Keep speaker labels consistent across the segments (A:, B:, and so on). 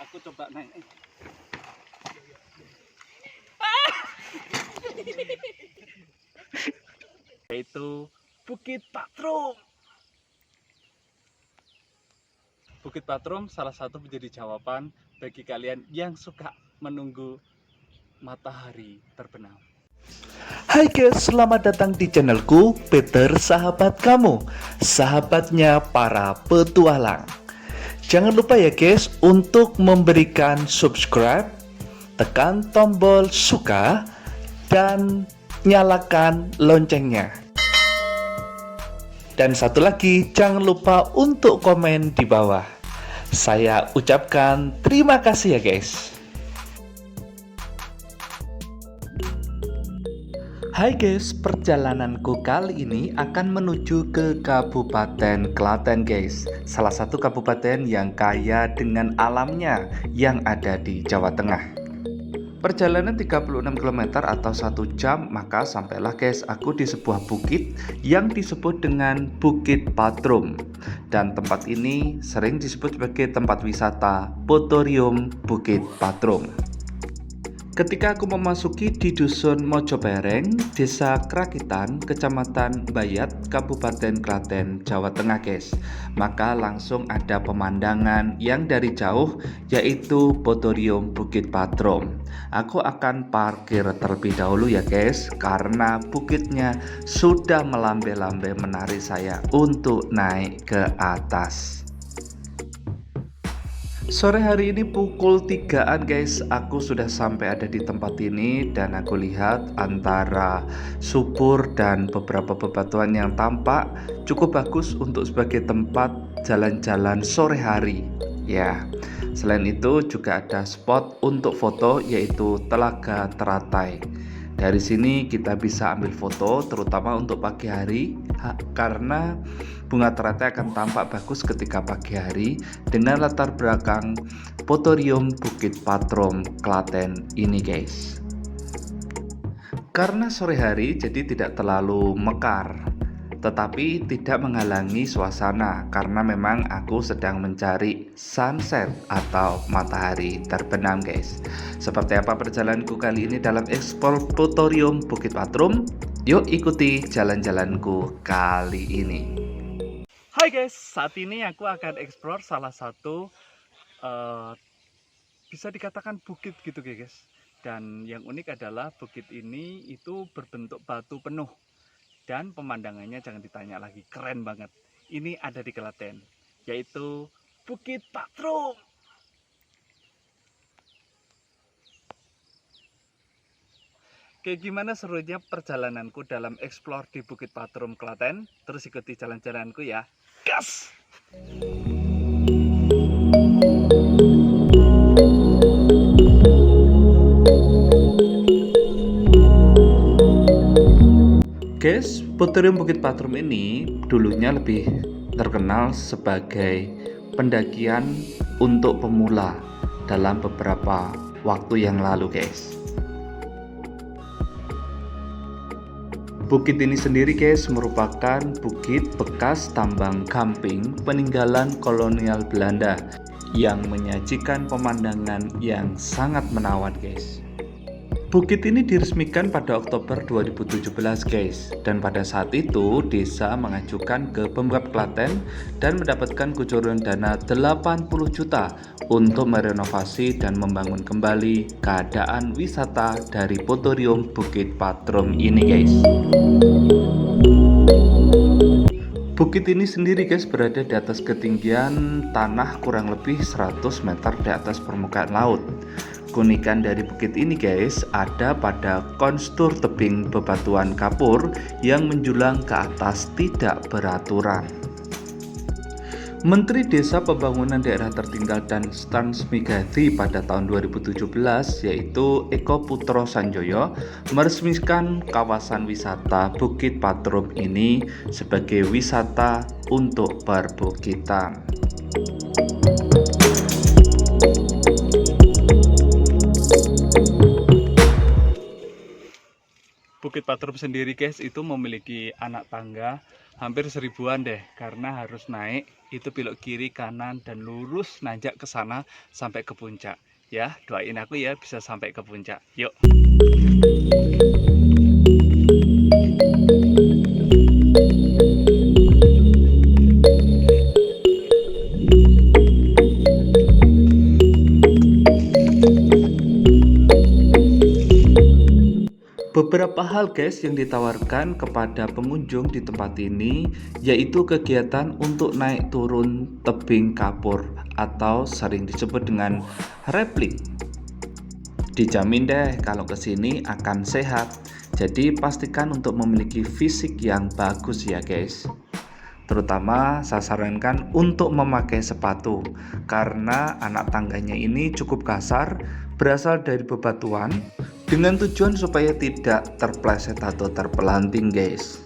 A: Aku coba naik. Yaitu Bukit Patrum. Bukit Patrum salah satu menjadi jawaban bagi kalian yang suka menunggu matahari terbenam.
B: Hai guys, selamat datang di channelku Peter Sahabat Kamu, sahabatnya para petualang. Jangan lupa ya guys untuk memberikan subscribe, tekan tombol suka, dan nyalakan loncengnya. Dan satu lagi, jangan lupa untuk komen di bawah. Saya ucapkan terima kasih ya guys. Hai guys, perjalananku kali ini akan menuju ke Kabupaten Klaten guys. Salah satu kabupaten yang kaya dengan alamnya yang ada di Jawa Tengah. Perjalanan 36 km atau 1 jam, maka sampailah guys aku di sebuah bukit yang disebut dengan Bukit Patrum. Dan tempat ini sering disebut sebagai tempat wisata Potorium Bukit Patrum. Ketika aku memasuki di Dusun Mojopereng, Desa Krakitan, Kecamatan Bayat, Kabupaten Klaten, Jawa Tengah guys, maka langsung ada pemandangan yang dari jauh yaitu Potorium Bukit Patrum. Aku akan parkir terlebih dahulu ya guys, karena bukitnya sudah melambai-lambai menarik saya untuk naik ke atas. Sore hari ini pukul 3-an guys, aku sudah sampai ada di tempat ini dan aku lihat antara subur dan beberapa bebatuan yang tampak cukup bagus untuk sebagai tempat jalan-jalan sore hari. Ya, selain itu juga ada spot untuk foto yaitu Telaga Teratai. Dari sini kita bisa ambil foto terutama untuk pagi hari karena bunga teratai akan tampak bagus ketika pagi hari dengan latar belakang Potorium Bukit Patrum Klaten ini guys. Karena sore hari jadi tidak terlalu mekar, tetapi tidak menghalangi suasana karena memang aku sedang mencari sunset atau matahari terbenam guys. Seperti apa perjalananku kali ini dalam eksplor Potorium Bukit Patrum? Yuk ikuti jalan-jalanku kali ini.
A: Hai guys, saat ini aku akan eksplor salah satu bisa dikatakan bukit gitu guys. Dan yang unik adalah bukit ini itu berbentuk batu penuh. Dan pemandangannya jangan ditanya lagi, keren banget. Ini ada di Klaten, yaitu Bukit Patrum. Kayak gimana serunya perjalananku dalam eksplor di Bukit Patrum Klaten? Terus ikuti jalan-jalanku ya. Gas!
B: Guys, Potorium Bukit Patrum ini dulunya lebih terkenal sebagai pendakian untuk pemula dalam beberapa waktu yang lalu guys. Bukit ini sendiri guys merupakan bukit bekas tambang gamping peninggalan kolonial Belanda yang menyajikan pemandangan yang sangat menawan guys. Bukit ini diresmikan pada Oktober 2017 guys, dan pada saat itu desa mengajukan ke Pemkab Klaten dan mendapatkan kucuran dana 80 juta untuk merenovasi dan membangun kembali keadaan wisata dari Potorium Bukit Patrum ini guys. Bukit ini sendiri guys berada di atas ketinggian tanah kurang lebih 100 meter di atas permukaan laut. Keunikan dari bukit ini guys ada pada konstur tebing bebatuan kapur yang menjulang ke atas tidak beraturan. Menteri Desa Pembangunan Daerah Tertinggal dan Transmigrasi pada tahun 2017 yaitu Eko Putro Sanjoyo meresmikan kawasan wisata Bukit Patrum ini sebagai wisata untuk perbukitan.
A: Bukit Patrum sendiri guys itu memiliki anak tangga hampir 1000-an deh, karena harus naik itu belok kiri, kanan, dan lurus nanjak ke sana sampai ke puncak. Ya, doain aku ya bisa sampai ke puncak. Yuk.
B: Beberapa hal guys yang ditawarkan kepada pengunjung di tempat ini yaitu kegiatan untuk naik turun tebing kapur atau sering disebut dengan rappelling. Dijamin deh kalau kesini akan sehat, jadi pastikan untuk memiliki fisik yang bagus ya guys. Terutama saya sarankan untuk memakai sepatu karena anak tangganya ini cukup kasar, berasal dari bebatuan dengan tujuan supaya tidak terpleset atau terpelanting guys.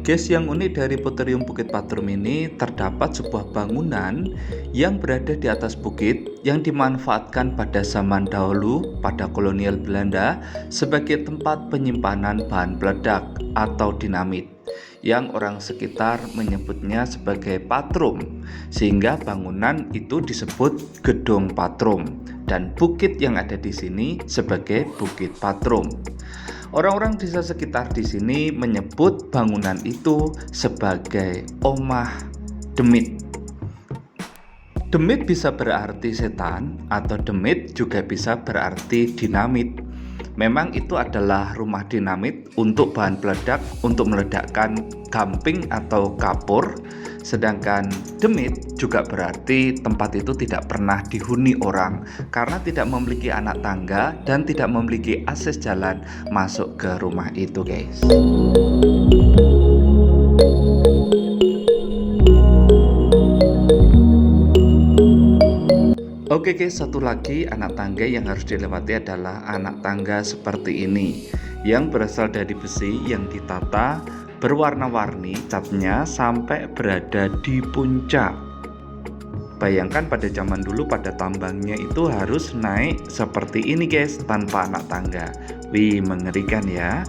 B: Guys, yang unik dari Puterium Bukit Patrum ini terdapat sebuah bangunan yang berada di atas bukit yang dimanfaatkan pada zaman dahulu pada kolonial Belanda sebagai tempat penyimpanan bahan peledak atau dinamit yang orang sekitar menyebutnya sebagai patrum, sehingga bangunan itu disebut Gedung Patrum dan bukit yang ada di sini sebagai Bukit Patrum. Orang-orang desa sekitar di sini menyebut bangunan itu sebagai Omah Demit. Demit bisa berarti setan atau demit juga bisa berarti dinamit. Memang itu adalah rumah dinamit untuk bahan peledak untuk meledakkan gamping atau kapur. Sedangkan demit juga berarti tempat itu tidak pernah dihuni orang karena tidak memiliki anak tangga dan tidak memiliki akses jalan masuk ke rumah itu guys. Oke guys, satu lagi anak tangga yang harus dilewati adalah anak tangga seperti ini yang berasal dari besi yang ditata berwarna-warni catnya sampai berada di puncak. Bayangkan pada zaman dulu pada tambangnya itu harus naik seperti ini guys tanpa anak tangga. Wih, mengerikan ya.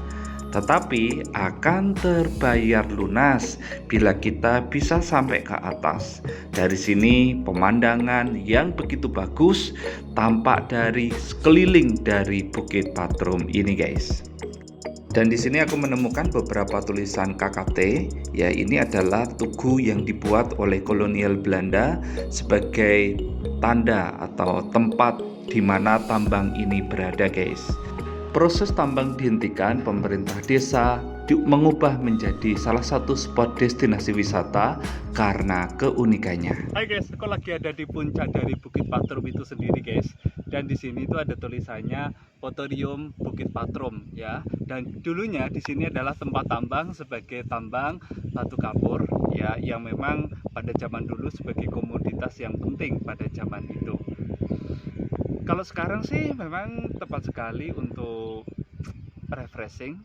B: Tetapi akan terbayar lunas bila kita bisa sampai ke atas. Dari sini pemandangan yang begitu bagus tampak dari sekeliling dari Bukit Patrum ini guys. Dan di sini aku menemukan beberapa tulisan KKT, ya ini adalah tugu yang dibuat oleh kolonial Belanda sebagai tanda atau tempat di mana tambang ini berada guys. Proses tambang dihentikan, pemerintah desa mengubah menjadi salah satu spot destinasi wisata karena keunikannya.
A: Hai guys, aku lagi ada di puncak dari Bukit Patrum itu sendiri guys. Dan di sini itu ada tulisannya Puterium Bukit Patrum ya. Dan dulunya di sini adalah tempat tambang sebagai tambang batu kapur ya, yang memang pada zaman dulu sebagai komoditas yang penting pada zaman itu. Kalau sekarang sih memang tepat sekali untuk refreshing,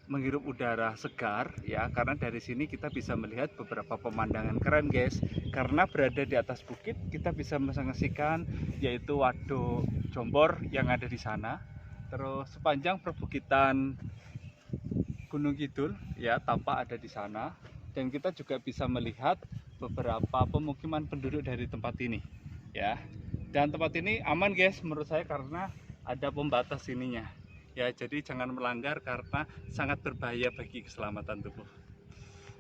A: menghirup udara segar ya, karena dari sini kita bisa melihat beberapa pemandangan keren guys. Karena berada di atas bukit kita bisa menyaksikan yaitu Waduk Jombor yang ada di sana. Terus sepanjang perbukitan Gunung Kidul ya tampak ada di sana, dan kita juga bisa melihat beberapa pemukiman penduduk dari tempat ini ya. Dan tempat ini aman guys menurut saya karena ada pembatas ininya ya, jadi jangan melanggar karena sangat berbahaya bagi keselamatan tubuh.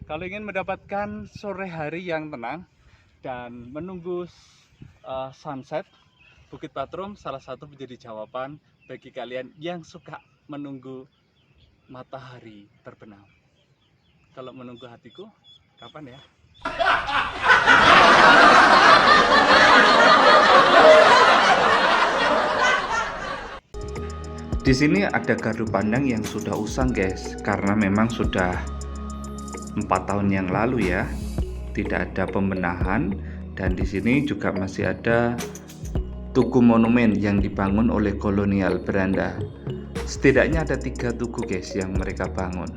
A: Kalau ingin mendapatkan sore hari yang tenang dan menunggu sunset, Bukit Patrum salah satu menjadi jawaban bagi kalian yang suka menunggu matahari terbenam. Kalau menunggu hatiku, kapan ya?
B: Di sini ada gardu pandang yang sudah usang guys, karena memang sudah 4 tahun yang lalu ya, tidak ada pembenahan. Dan di sini juga masih ada tugu monumen yang dibangun oleh kolonial Belanda. Setidaknya ada 3 tugu guys yang mereka bangun.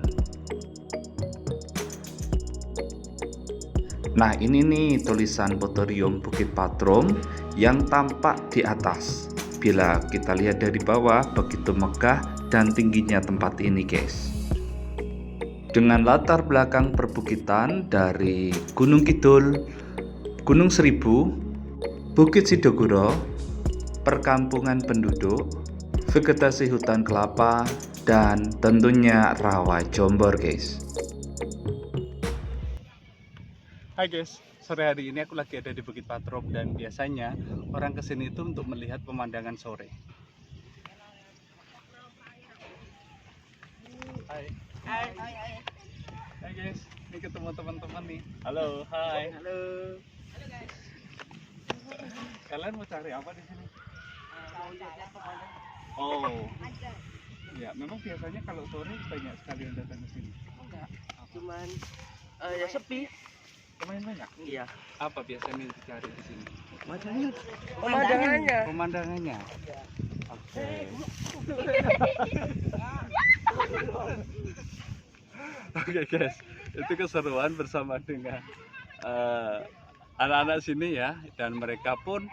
B: Nah ini nih tulisan Puterium Bukit Patrum yang tampak di atas. Bila kita lihat dari bawah begitu megah dan tingginya tempat ini guys. Dengan latar belakang perbukitan dari Gunung Kidul, Gunung Seribu, Bukit Sidoguro, perkampungan penduduk, vegetasi hutan kelapa, dan tentunya rawa Jombor guys.
A: Hai guys, sore hari ini aku lagi ada di Bukit Patrom dan biasanya orang kesini itu untuk melihat pemandangan sore. Hai. Hai guys, ini ketemu teman-teman nih. Halo, hai. Halo. Kalian mau cari apa di sini? Oh. Ya, memang biasanya kalau sore banyak sekali yang datang ke sini.
C: Enggak, cuman ya sepi.
A: Lumayan banyak.
C: Iya.
A: Apa biasanya yang dicari di sini?
C: Pemandangannya.
A: Pemandangannya. Oke. Oke guys, itu keseruan bersama dengan anak-anak sini ya, dan mereka pun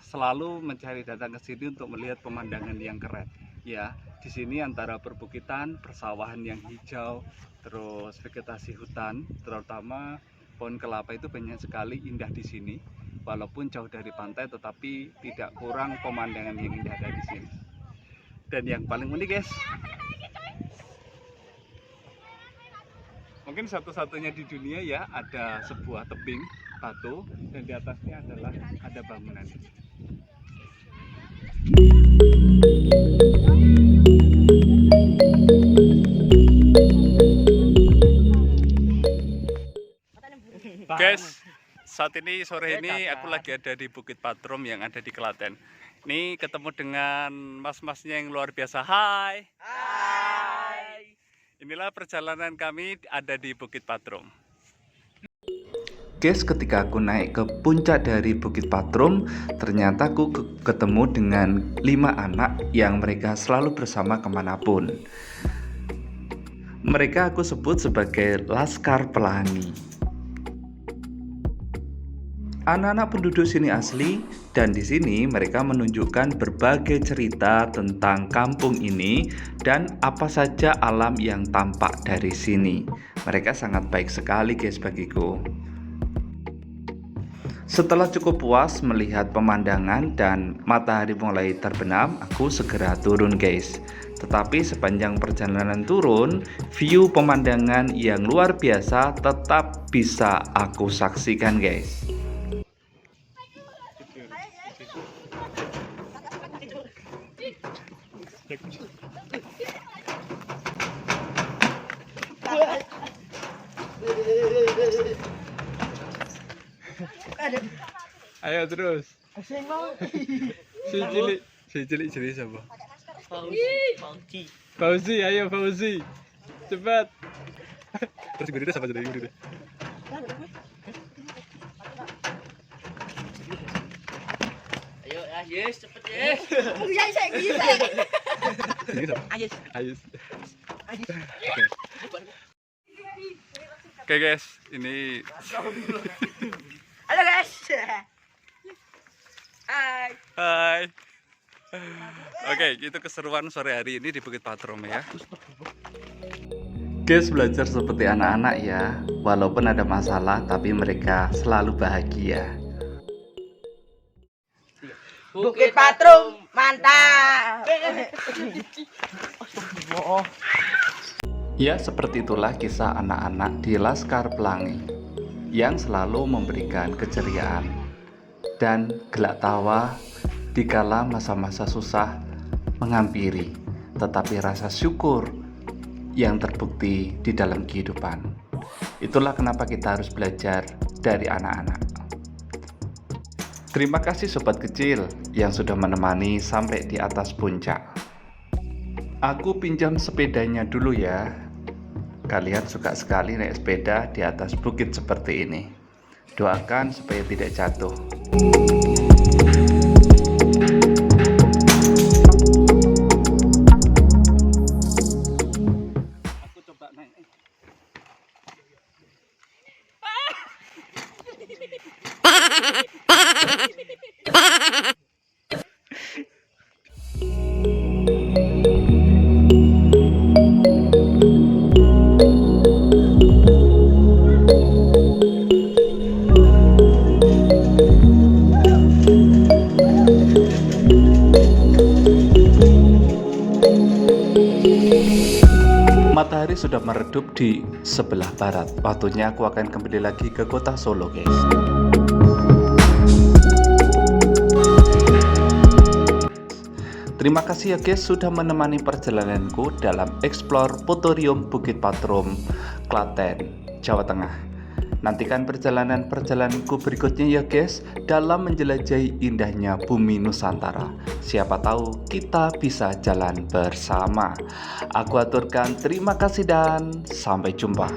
A: selalu mencari datang ke sini untuk melihat pemandangan yang keren. Ya, di sini antara perbukitan, persawahan yang hijau, terus vegetasi hutan, terutama pohon kelapa itu banyak sekali indah di sini. Walaupun jauh dari pantai, tetapi tidak kurang pemandangan yang indah dari sini. Dan yang paling unik guys, mungkin satu-satunya di dunia ya, ada sebuah tebing batu dan di atasnya adalah ada bangunan. Guys, saat ini sore ini aku lagi ada di Bukit Patrom yang ada di Klaten. Ini ketemu dengan mas-masnya yang luar biasa. Hai.
C: Hai.
B: Inilah perjalanan kami ada di Bukit Patrom. Guys, ketika aku naik ke puncak dari Bukit Patrom, ternyata aku ketemu dengan 5 anak yang mereka selalu bersama kemanapun. Mereka aku sebut sebagai Laskar Pelangi. Anak-anak penduduk sini asli, dan di sini mereka menunjukkan berbagai cerita tentang kampung ini dan apa saja alam yang tampak dari sini. Mereka sangat baik sekali guys bagiku. Setelah cukup puas melihat pemandangan dan matahari mulai terbenam, aku segera turun guys. Tetapi sepanjang perjalanan turun, view pemandangan yang luar biasa tetap bisa aku saksikan guys.
A: Ayo terus. Si cilik siapa? Fauzi, ayo Fauzi. Cepat. Terus gue sama jadi gue.
C: Ayo, yes, cepet yes.
A: Ayus. Oke guys, ini
C: Halo guys. Hai.
A: Oke, itu keseruan sore hari ini di Bukit Patrom ya.
B: Guys, belajar seperti anak-anak ya. Walaupun ada masalah, tapi mereka selalu bahagia.
C: Bukit Patrom, mantap.
B: Ya, seperti itulah kisah anak-anak di Laskar Pelangi yang selalu memberikan keceriaan dan gelak tawa dikala masa-masa susah menghampiri, tetapi rasa syukur yang terbukti di dalam kehidupan. Itulah kenapa kita harus belajar dari anak-anak. Terima kasih sobat kecil yang sudah menemani sampai di atas puncak. Aku pinjam sepedanya dulu ya. Kalian suka sekali naik sepeda di atas bukit seperti ini. Doakan supaya tidak jatuh.
A: Aku coba naik.
B: Matahari sudah meredup di sebelah barat. Waktunya aku akan kembali lagi ke kota Solo, guys. Terima kasih ya guys sudah menemani perjalananku dalam Explore Putorium Bukit Patrum, Klaten, Jawa Tengah. Nantikan perjalananku berikutnya ya guys dalam menjelajahi indahnya bumi Nusantara. Siapa tahu kita bisa jalan bersama. Aku aturkan terima kasih dan sampai jumpa.